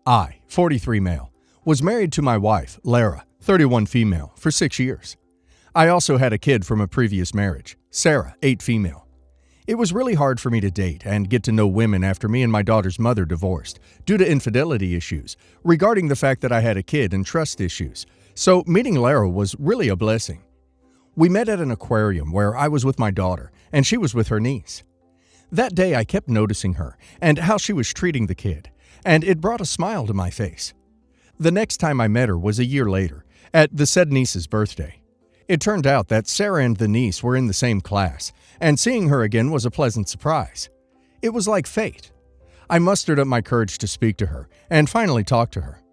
I, 43 male, was married to my wife, Lara, 31 female, for 6 years. I also had a kid from a previous marriage, Sarah, 8 female. It was really hard for me to date and get to know women after me and my daughter's mother divorced due to infidelity issues regarding the fact that I had a kid and trust issues, so meeting Lara was really a blessing. We met at an aquarium where I was with my daughter and she was with her niece. That day I kept noticing her and how she was treating the kid, and it brought a smile to my face. The next time I met her was a year later, at the said niece's birthday. It turned out that Sarah and the niece were in the same class, and seeing her again was a pleasant surprise. It was like fate. I mustered up my courage to speak to her, and finally talked to her.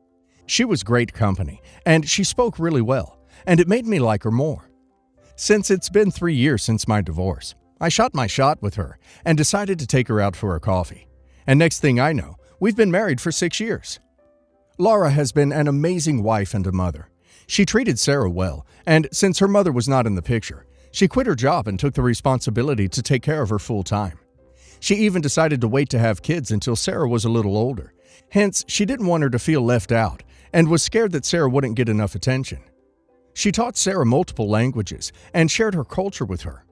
She was great company, and she spoke really well, and it made me like her more. Since it's been 3 years since my divorce, I shot my shot with her and decided to take her out for a coffee. And next thing I know, we've been married for 6 years. Lara has been an amazing wife and a mother. She treated Sarah well, and since her mother was not in the picture, she quit her job and took the responsibility to take care of her full time. She even decided to wait to have kids until Sarah was a little older. Hence, she didn't want her to feel left out and was scared that Sarah wouldn't get enough attention. She taught Sarah multiple languages and shared her culture with her.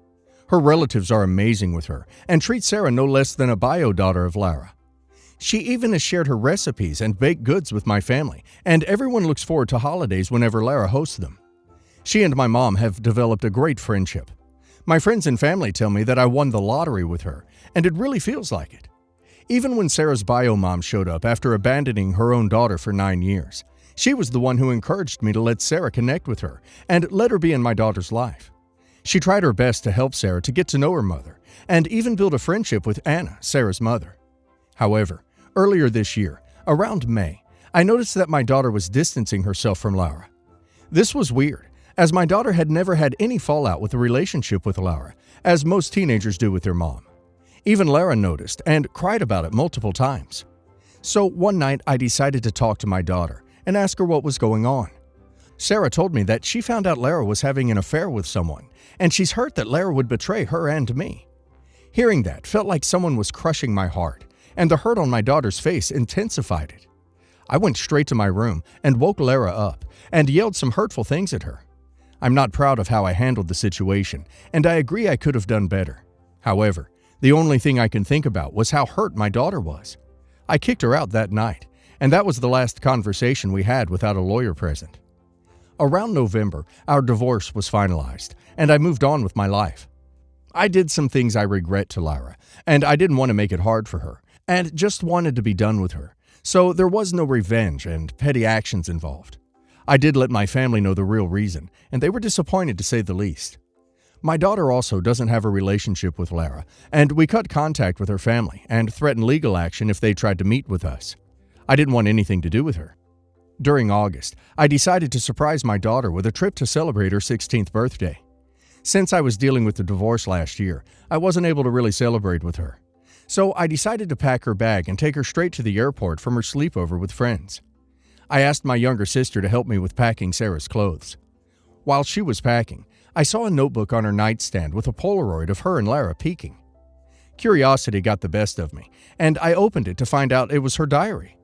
Her relatives are amazing with her and treat Sarah no less than a bio daughter of Lara. She even has shared her recipes and baked goods with my family, and everyone looks forward to holidays whenever Lara hosts them. She and my mom have developed a great friendship. My friends and family tell me that I won the lottery with her, and it really feels like it. Even when Sarah's bio mom showed up after abandoning her own daughter for 9 years, she was the one who encouraged me to let Sarah connect with her and let her be in my daughter's life. She tried her best to help Sarah to get to know her mother, and even build a friendship with Anna, Sarah's mother. However, earlier this year, around May, I noticed that my daughter was distancing herself from Lara. This was weird, as my daughter had never had any fallout with a relationship with Lara, as most teenagers do with their mom. Even Lara noticed and cried about it multiple times. So one night I decided to talk to my daughter and ask her what was going on. Sarah told me that she found out Lara was having an affair with someone, and she's hurt that Lara would betray her and me. Hearing that felt like someone was crushing my heart, and the hurt on my daughter's face intensified it. I went straight to my room and woke Lara up and yelled some hurtful things at her. I'm not proud of how I handled the situation, and I agree I could have done better. However, the only thing I can think about was how hurt my daughter was. I kicked her out that night, and that was the last conversation we had without a lawyer present. Around November, our divorce was finalized, and I moved on with my life. I did some things I regret to Lara, and I didn't want to make it hard for her, and just wanted to be done with her, so there was no revenge and petty actions involved. I did let my family know the real reason, and they were disappointed to say the least. My daughter also doesn't have a relationship with Lara, and we cut contact with her family and threatened legal action if they tried to meet with us. I didn't want anything to do with her. During August, I decided to surprise my daughter with a trip to celebrate her 16th birthday. Since I was dealing with the divorce last year, I wasn't able to really celebrate with her. So I decided to pack her bag and take her straight to the airport from her sleepover with friends. I asked my younger sister to help me with packing Sarah's clothes. While she was packing, I saw a notebook on her nightstand with a Polaroid of her and Lara peeking. Curiosity got the best of me, and I opened it to find out it was her diary.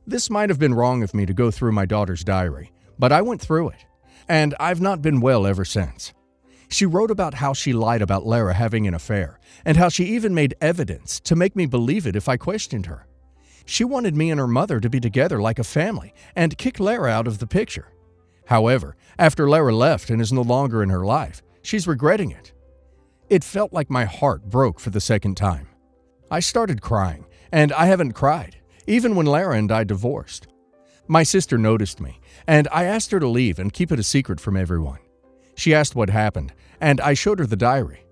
This might have been wrong of me to go through my daughter's diary, but I went through it, and I've not been well ever since. She wrote about how she lied about Lara having an affair, and how she even made evidence to make me believe it if I questioned her. She wanted me and her mother to be together like a family and kick Lara out of the picture. However, after Lara left and is no longer in her life, she's regretting it. It felt like my heart broke for the second time. I started crying, and I haven't cried, even when Lara and I divorced. My sister noticed me, and I asked her to leave and keep it a secret from everyone. She asked what happened, and I showed her the diary.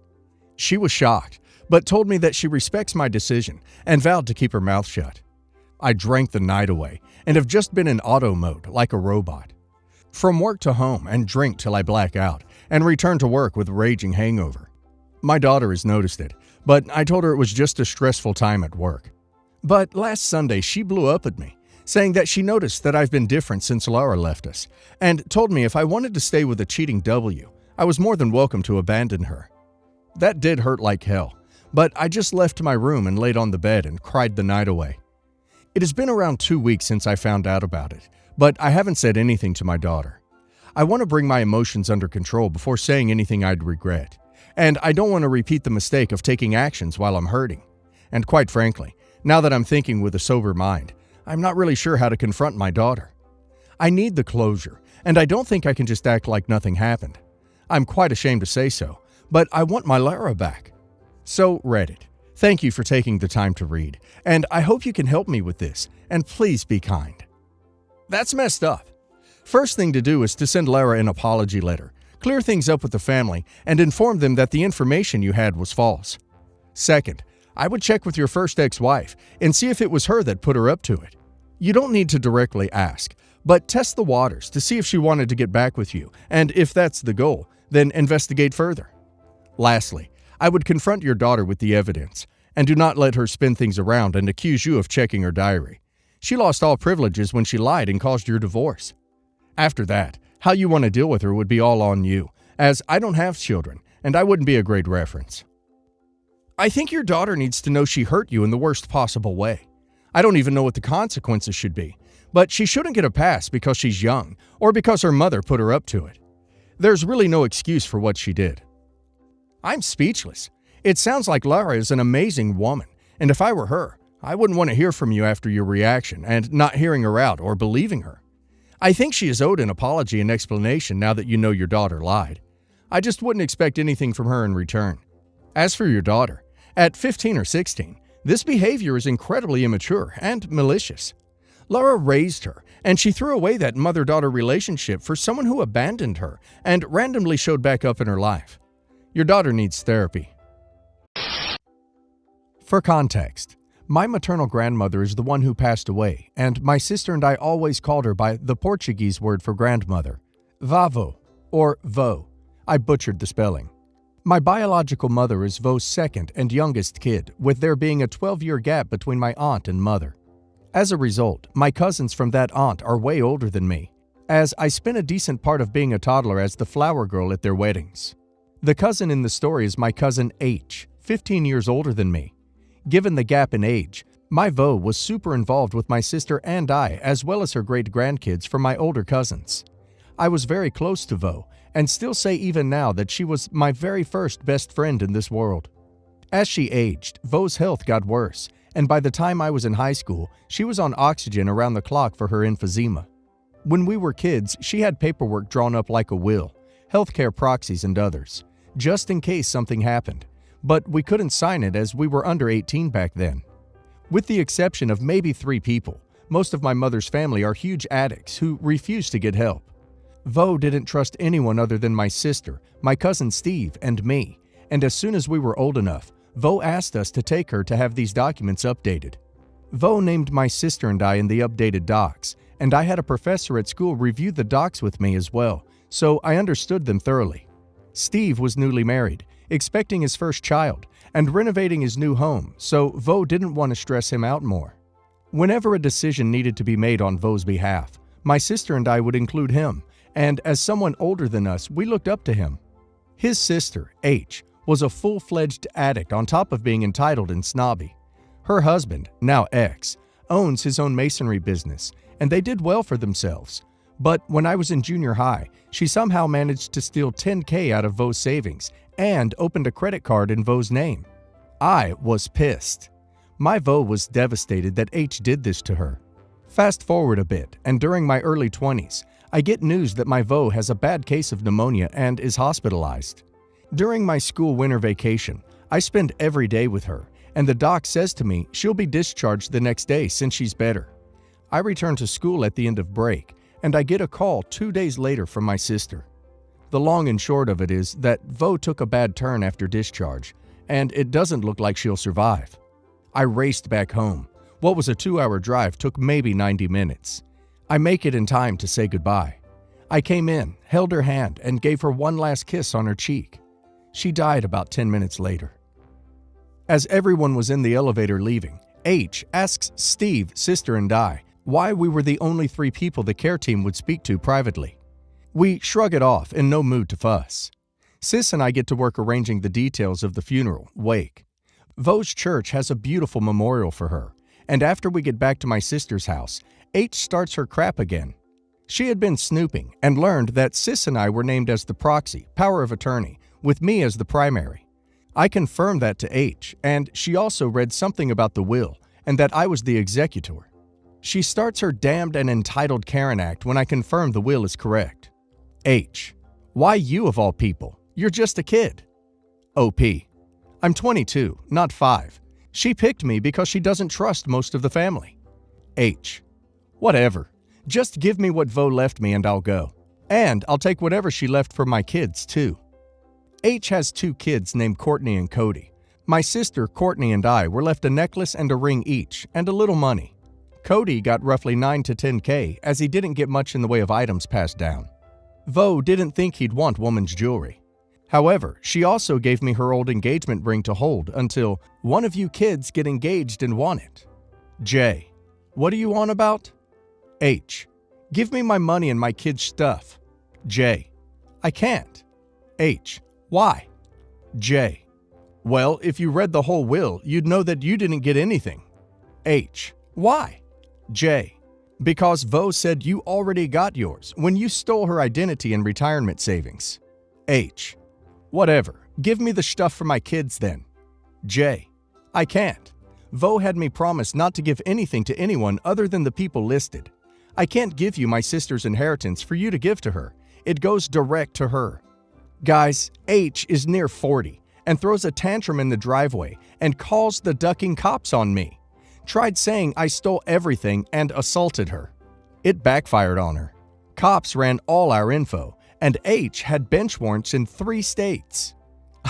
She was shocked, but told me that she respects my decision and vowed to keep her mouth shut. I drank the night away and have just been in auto mode like a robot. From work to home and drink till I black out and return to work with raging hangover. My daughter has noticed it, but I told her it was just a stressful time at work. But last Sunday she blew up at me, saying that she noticed that I've been different since Lara left us, and told me if I wanted to stay with a cheating W, I was more than welcome to abandon her. That did hurt like hell, but I just left my room and laid on the bed and cried the night away. It has been around 2 weeks since I found out about it, but I haven't said anything to my daughter. I want to bring my emotions under control before saying anything I'd regret, and I don't want to repeat the mistake of taking actions while I'm hurting. And quite frankly, now that I'm thinking with a sober mind, I'm not really sure how to confront my daughter. I need the closure, and I don't think I can just act like nothing happened. I'm quite ashamed to say so, but I want my Lara back. So, Reddit, thank you for taking the time to read, and I hope you can help me with this, and please be kind. That's messed up. First thing to do is to send Lara an apology letter, clear things up with the family, and inform them that the information you had was false. Second, I would check with your first ex-wife and see if it was her that put her up to it. You don't need to directly ask, but test the waters to see if she wanted to get back with you, and if that's the goal, then investigate further. Lastly, I would confront your daughter with the evidence, and do not let her spin things around and accuse you of checking her diary. She lost all privileges when she lied and caused your divorce. After that, how you want to deal with her would be all on you, as I don't have children, and I wouldn't be a great reference. I think your daughter needs to know she hurt you in the worst possible way. I don't even know what the consequences should be, but she shouldn't get a pass because she's young, or because her mother put her up to it. There's really no excuse for what she did. I'm speechless. It sounds like Lara is an amazing woman, and if I were her, I wouldn't want to hear from you after your reaction and not hearing her out or believing her. I think she is owed an apology and explanation now that you know your daughter lied. I just wouldn't expect anything from her in return. As for your daughter, at 15 or 16, this behavior is incredibly immature and malicious. Lara raised her, and she threw away that mother-daughter relationship for someone who abandoned her and randomly showed back up in her life. Your daughter needs therapy. For context, my maternal grandmother is the one who passed away, and my sister and I always called her by the Portuguese word for grandmother, vavó, or vô. I butchered the spelling. My biological mother is Vo's second and youngest kid, with there being a 12-year gap between my aunt and mother. As a result, my cousins from that aunt are way older than me, as I spent a decent part of being a toddler as the flower girl at their weddings. The cousin in the story is my cousin H, 15 years older than me. Given the gap in age, my Vo was super involved with my sister and I, as well as her great-grandkids from my older cousins. I was very close to Vo, and still say even now that she was my very first best friend in this world. As she aged, Vo's health got worse, and by the time I was in high school, she was on oxygen around the clock for her emphysema. When we were kids, she had paperwork drawn up like a will, healthcare proxies and others, just in case something happened, but we couldn't sign it as we were under 18 back then. With the exception of maybe 3 people, most of my mother's family are huge addicts who refuse to get help. Vo didn't trust anyone other than my sister, my cousin Steve, and me, and as soon as we were old enough, Vo asked us to take her to have these documents updated. Vo named my sister and I in the updated docs, and I had a professor at school review the docs with me as well, so I understood them thoroughly. Steve was newly married, expecting his first child, and renovating his new home, so Vo didn't want to stress him out more. Whenever a decision needed to be made on Vo's behalf, my sister and I would include him, and as someone older than us, we looked up to him. His sister, H, was a full-fledged addict on top of being entitled and snobby. Her husband, now ex, owns his own masonry business, and they did well for themselves. But when I was in junior high, she somehow managed to steal $10K out of Vo's savings and opened a credit card in Vo's name. I was pissed. My Vo was devastated that H did this to her. Fast forward a bit, and during my early 20s, I get news that my Vo has a bad case of pneumonia and is hospitalized. During my school winter vacation, I spend every day with her, and the doc says to me she'll be discharged the next day since she's better. I return to school at the end of break, and I get a call 2 days later from my sister. The long and short of it is that Vo took a bad turn after discharge, and it doesn't look like she'll survive. I raced back home. What was a 2-hour drive took maybe 90 minutes. I make it in time to say goodbye. I came in, held her hand, and gave her one last kiss on her cheek. She died about 10 minutes later. As everyone was in the elevator leaving, H asks Steve, sister, and I why we were the only 3 people the care team would speak to privately. We shrug it off, in no mood to fuss. Sis and I get to work arranging the details of the funeral, wake. Vo's church has a beautiful memorial for her, and after we get back to my sister's house, H starts her crap again. She had been snooping and learned that Sis and I were named as the proxy, power of attorney, with me as the primary. I confirmed that to H, and she also read something about the will and that I was the executor. She starts her damned and entitled Karen act when I confirm the will is correct. H: why you of all people? You're just a kid. OP: I'm 22, not 5. She picked me because she doesn't trust most of the family. H: whatever. Just give me what Vo left me and I'll go. And I'll take whatever she left for my kids, too. H has 2 kids named Courtney and Cody. My sister, Courtney, and I were left a necklace and a ring each, and a little money. Cody got roughly 9 to 10K, as he didn't get much in the way of items passed down. Vo didn't think he'd want woman's jewelry. However, she also gave me her old engagement ring to hold until one of you kids get engaged and want it. J: what are you on about? H: give me my money and my kids' stuff. J: I can't. H: why? J: well, if you read the whole will, you'd know that you didn't get anything. H: why? J: because Vo said you already got yours when you stole her identity and retirement savings. H: whatever. Give me the stuff for my kids then. J: I can't. Vo had me promise not to give anything to anyone other than the people listed. I can't give you my sister's inheritance for you to give to her. It goes direct to her. Guys, H is near 40 and throws a tantrum in the driveway and calls the ducking cops on me. Tried saying I stole everything and assaulted her. It backfired on her. Cops ran all our info, and H had bench warrants in 3 states.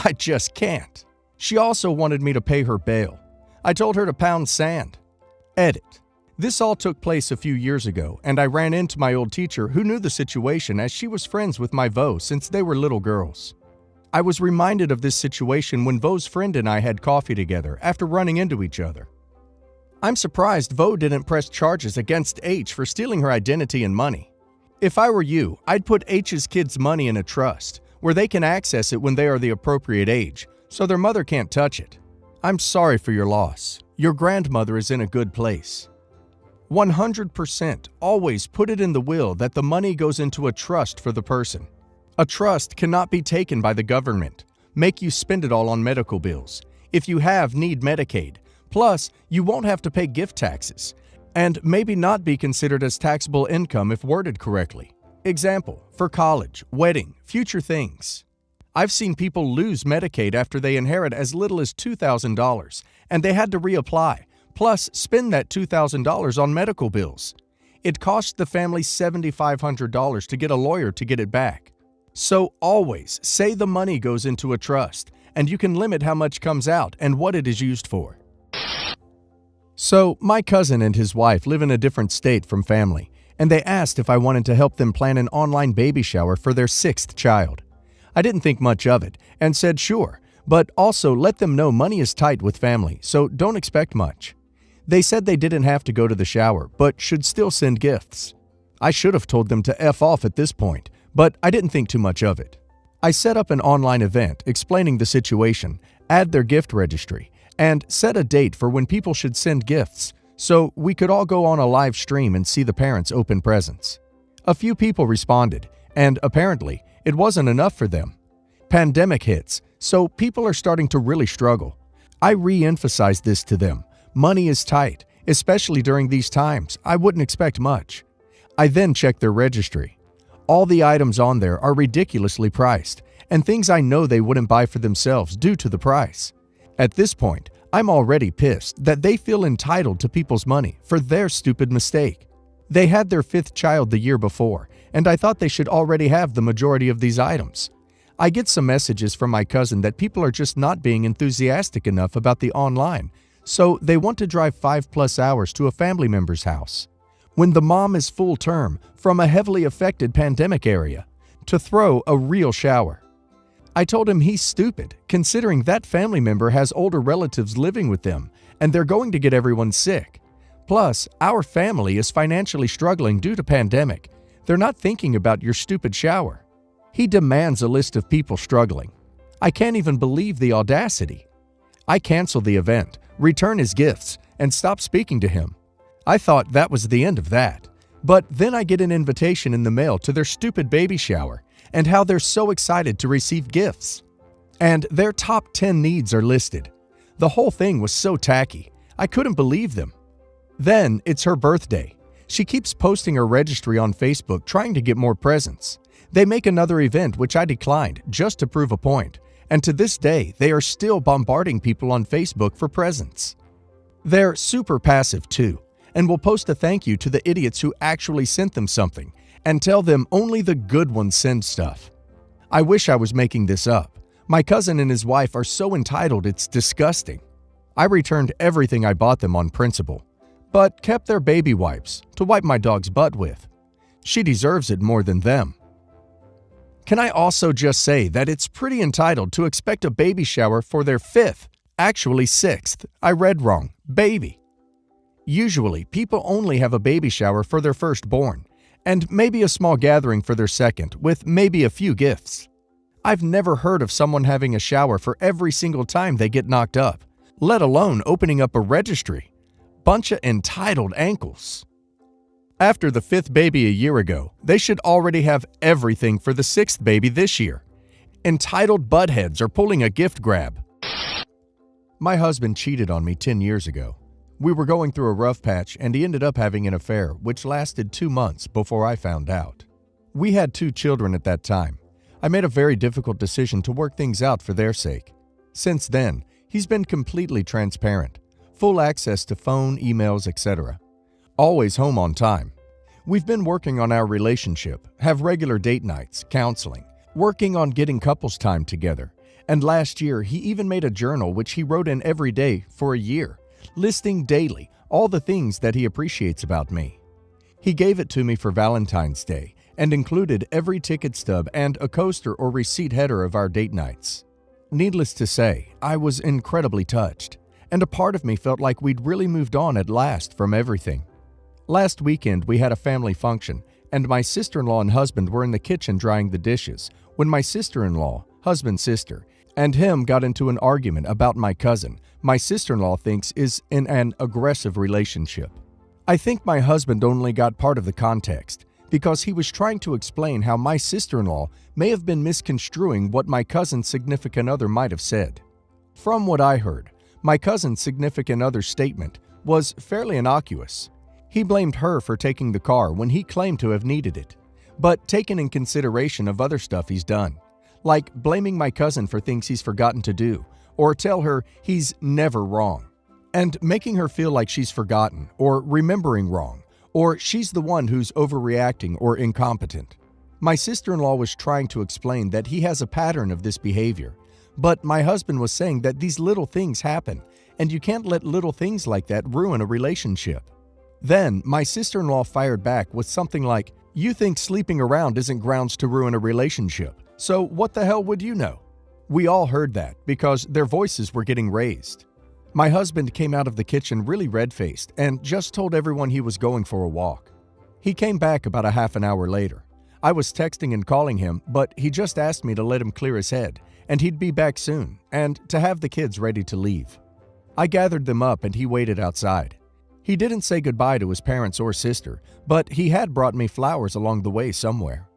I just can't. She also wanted me to pay her bail. I told her to pound sand. Edit: this all took place a few years ago, and I ran into my old teacher who knew the situation as she was friends with my Vo since they were little girls. I was reminded of this situation when Vo's friend and I had coffee together after running into each other. I'm surprised Vo didn't press charges against H for stealing her identity and money. If I were you, I'd put H's kids' money in a trust where they can access it when they are the appropriate age, so their mother can't touch it. I'm sorry for your loss. Your grandmother is in a good place. 100% always put it in the will that the money goes into a trust for the person. A trust cannot be taken by the government, make you spend it all on medical bills. If you need Medicaid. Plus, you won't have to pay gift taxes, and maybe not be considered as taxable income if worded correctly. Example, for college, wedding, future things. I've seen people lose Medicaid after they inherit as little as $2,000, and they had to reapply. Plus, spend that $2,000 on medical bills. It cost the family $7,500 to get a lawyer to get it back. So always say the money goes into a trust, and you can limit how much comes out and what it is used for. So, my cousin and his wife live in a different state from family, and they asked if I wanted to help them plan an online baby shower for their 6th child. I didn't think much of it, and said sure, but also let them know money is tight with family, so don't expect much. They said they didn't have to go to the shower, but should still send gifts. I should have told them to F off at this point, but I didn't think too much of it. I set up an online event explaining the situation, add their gift registry, and set a date for when people should send gifts, so we could all go on a live stream and see the parents open presents. A few people responded, and apparently, it wasn't enough for them. Pandemic hits, so people are starting to really struggle. I re-emphasized this to them. Money is tight, especially during these times. I wouldn't expect much. I then checked their registry. All the items on there are ridiculously priced, and things I know they wouldn't buy for themselves due to the price. At this point, I'm already pissed that they feel entitled to people's money for their stupid mistake. They had their 5th child the year before, and I thought they should already have the majority of these items. I get some messages from my cousin that people are just not being enthusiastic enough about the online, so they want to drive 5+ hours to a family member's house, when the mom is full term from a heavily affected pandemic area, to throw a real shower. I told him he's stupid, considering that family member has older relatives living with them, and they're going to get everyone sick. Plus, our family is financially struggling due to pandemic. They're not thinking about your stupid shower. He demands a list of people struggling. I can't even believe the audacity. I cancel the event, return his gifts, and stopped speaking to him. I thought that was the end of that. But then I get an invitation in the mail to their stupid baby shower and how they're so excited to receive gifts. And their top 10 needs are listed. The whole thing was so tacky. I couldn't believe them. Then it's her birthday. She keeps posting her registry on Facebook trying to get more presents. They make another event which I declined just to prove a point. And to this day, they are still bombarding people on Facebook for presents. They're super passive too, and will post a thank you to the idiots who actually sent them something and tell them only the good ones send stuff. I wish I was making this up. My cousin and his wife are so entitled it's disgusting. I returned everything I bought them on principle, but kept their baby wipes to wipe my dog's butt with. She deserves it more than them. Can I also just say that it's pretty entitled to expect a baby shower for their 5th, actually 6th, I read wrong, baby. Usually, people only have a baby shower for their firstborn, and maybe a small gathering for their second, with maybe a few gifts. I've never heard of someone having a shower for every single time they get knocked up, let alone opening up a registry. Bunch of entitled ankles. After the 5th baby a year ago, they should already have everything for the 6th baby this year. Entitled buttheads are pulling a gift grab. My husband cheated on me 10 years ago. We were going through a rough patch and he ended up having an affair which lasted 2 months before I found out. We had 2 children at that time. I made a very difficult decision to work things out for their sake. Since then, he's been completely transparent, full access to phone, emails, etc. Always home on time. We've been working on our relationship, have regular date nights, counseling, working on getting couples time together. And last year, he even made a journal which he wrote in every day for a year, listing daily all the things that he appreciates about me. He gave it to me for Valentine's Day and included every ticket stub and a coaster or receipt header of our date nights. Needless to say, I was incredibly touched, and a part of me felt like we'd really moved on at last from everything. Last weekend, we had a family function, and my sister-in-law and husband were in the kitchen drying the dishes when my sister-in-law, husband's sister, and him got into an argument about my cousin, my sister-in-law thinks is in an aggressive relationship. I think my husband only got part of the context because he was trying to explain how my sister-in-law may have been misconstruing what my cousin's significant other might have said. From what I heard, my cousin's significant other's statement was fairly innocuous. He blamed her for taking the car when he claimed to have needed it, but taken in consideration of other stuff he's done, like blaming my cousin for things he's forgotten to do, or tell her he's never wrong, and making her feel like she's forgotten or remembering wrong, or she's the one who's overreacting or incompetent. My sister-in-law was trying to explain that he has a pattern of this behavior, but my husband was saying that these little things happen, and you can't let little things like that ruin a relationship. Then, my sister-in-law fired back with something like, "You think sleeping around isn't grounds to ruin a relationship, so what the hell would you know?" We all heard that because their voices were getting raised. My husband came out of the kitchen really red-faced and just told everyone he was going for a walk. He came back about a half an hour later. I was texting and calling him, but he just asked me to let him clear his head, and he'd be back soon, and to have the kids ready to leave. I gathered them up and he waited outside. He didn't say goodbye to his parents or sister, but he had brought me flowers along the way somewhere.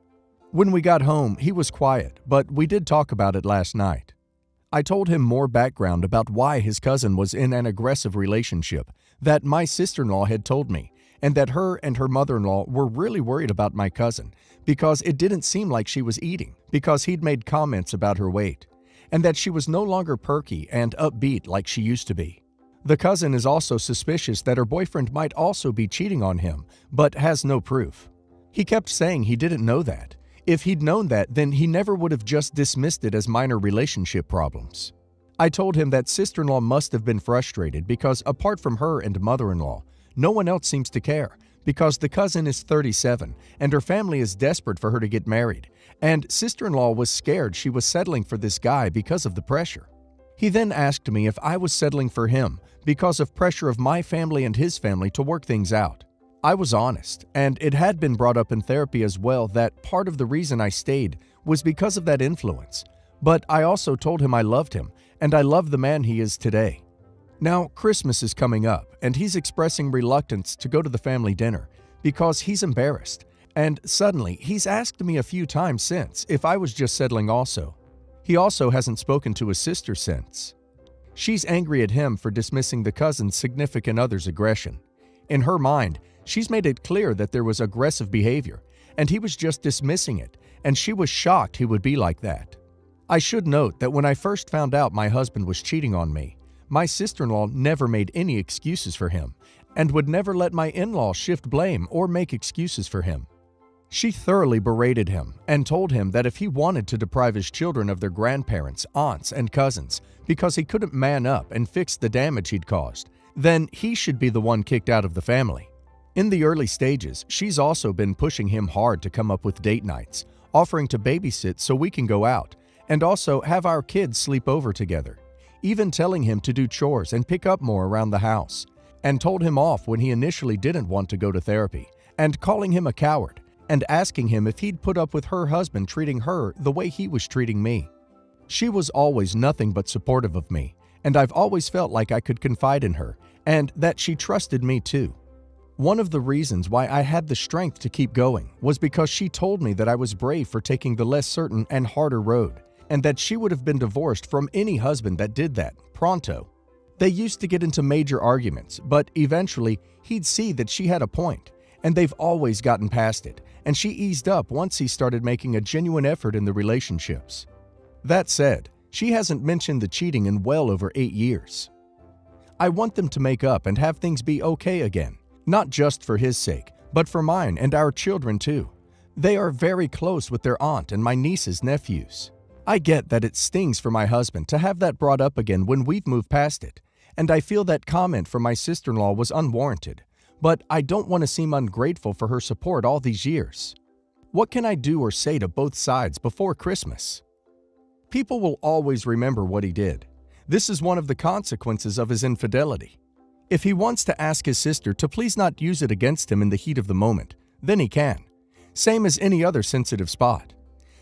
When we got home, he was quiet, but we did talk about it last night. I told him more background about why his cousin was in an aggressive relationship that my sister-in-law had told me, and that her and her mother-in-law were really worried about my cousin because it didn't seem like she was eating because he'd made comments about her weight, and that she was no longer perky and upbeat like she used to be. The cousin is also suspicious that her boyfriend might also be cheating on him, but has no proof. He kept saying he didn't know that. If he'd known that, then he never would have just dismissed it as minor relationship problems. I told him that sister-in-law must have been frustrated because apart from her and mother-in-law, no one else seems to care because the cousin is 37 and her family is desperate for her to get married, and sister-in-law was scared she was settling for this guy because of the pressure. He then asked me if I was settling for him because of pressure of my family and his family to work things out. I was honest, and it had been brought up in therapy as well that part of the reason I stayed was because of that influence. But I also told him I loved him, and I love the man he is today. Now, Christmas is coming up, and he's expressing reluctance to go to the family dinner because he's embarrassed. And suddenly, he's asked me a few times since if I was just settling also. He also hasn't spoken to his sister since. She's angry at him for dismissing the cousin's significant other's aggression. In her mind, she's made it clear that there was aggressive behavior, and he was just dismissing it, and she was shocked he would be like that. I should note that when I first found out my husband was cheating on me, my sister-in-law never made any excuses for him and would never let my in-law shift blame or make excuses for him. She thoroughly berated him and told him that if he wanted to deprive his children of their grandparents, aunts, and cousins because he couldn't man up and fix the damage he'd caused, then he should be the one kicked out of the family. In the early stages, she's also been pushing him hard to come up with date nights, offering to babysit so we can go out, and also have our kids sleep over together, even telling him to do chores and pick up more around the house, and told him off when he initially didn't want to go to therapy, and calling him a coward, and asking him if he'd put up with her husband treating her the way he was treating me. She was always nothing but supportive of me, and I've always felt like I could confide in her, and that she trusted me too. One of the reasons why I had the strength to keep going was because she told me that I was brave for taking the less certain and harder road, and that she would have been divorced from any husband that did that, pronto. They used to get into major arguments, but eventually he'd see that she had a point, and they've always gotten past it, and she eased up once he started making a genuine effort in the relationships. That said, she hasn't mentioned the cheating in well over 8 years. I want them to make up and have things be okay again, not just for his sake, but for mine and our children too. They are very close with their aunt and my niece's nephews. I get that it stings for my husband to have that brought up again when we've moved past it, and I feel that comment from my sister-in-law was unwarranted, but I don't want to seem ungrateful for her support all these years. What can I do or say to both sides before Christmas? People will always remember what he did. This is one of the consequences of his infidelity. If he wants to ask his sister to please not use it against him in the heat of the moment, then he can. Same as any other sensitive spot.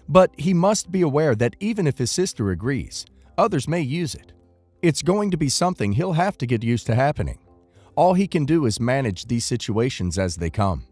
But he must be aware that even if his sister agrees, others may use it. It's going to be something he'll have to get used to happening. All he can do is manage these situations as they come.